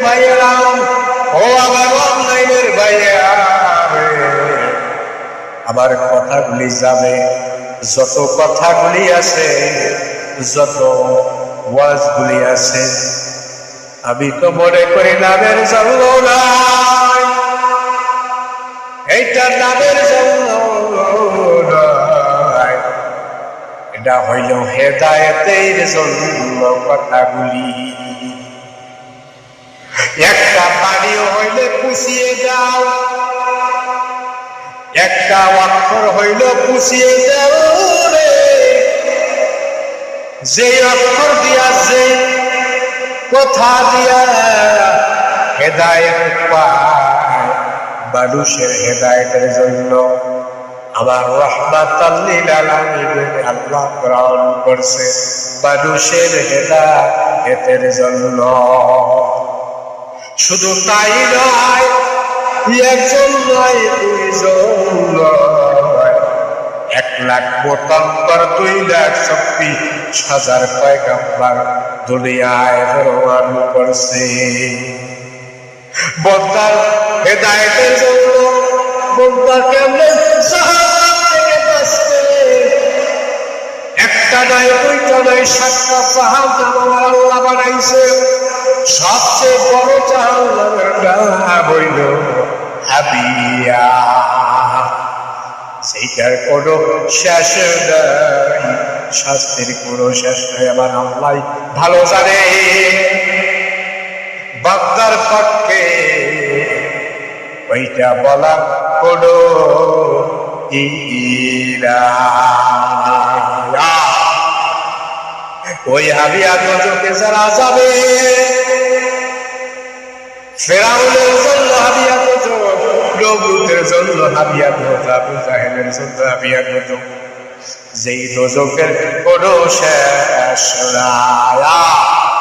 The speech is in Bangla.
ভাইয়েরা, ও আমার অনলাইনের ভাইয়েরা, আমার কথাগুলি যাবে, যত কথাগুলি আছে, যত ওয়াজগুলি আছে, আমি তো মনে করি নামের জন্য নাই, এইটা নামের জন্য নাই, এটা হইল হেদায়েতের জন্য কথাগুলি। একটা পানিও হইলে পুষিয়ে যাও, একটা অক্ষর হইল পুষিয়ে যাও রে, যে অক্ষর দিয়া যে কথা দিয়া হেদায়েত পায়, মানুষের হেদায়েতের জন্য আমার রাহমাতাল লিল আলামিন আল্লাহ গ্রহণ করছে, মানুষের হেদায়েতের জন্য। শুধু তাই নয়, একজন নয়, দুইজন নয়, 1,75,000 2,26,000 পয়গম্বর দুনিয়ায় প্রেরণ করছে বান্দার হেদায়েতের জন্য। বান্দা কেমনে জাহান্নাম থেকে বাঁচবে? একটা নয়, দুইটা নয়, 7টা জাহান্নাম আমার আল্লাহ বানাইছে। সবচেয়ে বড় জাহান্নামের নাম হইল হাবিয়া, সেইটার কোনো শেষ নাই, শাস্তির কোনো শেষ নাই, আমার আল্লাহ ভালো জানে। বান্দার পক্ষে ওইটা বলা কোনো ওই হাবিয়া গজকে যারা যাবে, ফেরাউনের জন্য হাবিয়া গজক, নমরুদের জন্য হাবিয়া গজক, আবু জাহেলের জন্য হাবিয়া গজক, যেই গজকের কোনো শেষ নাই।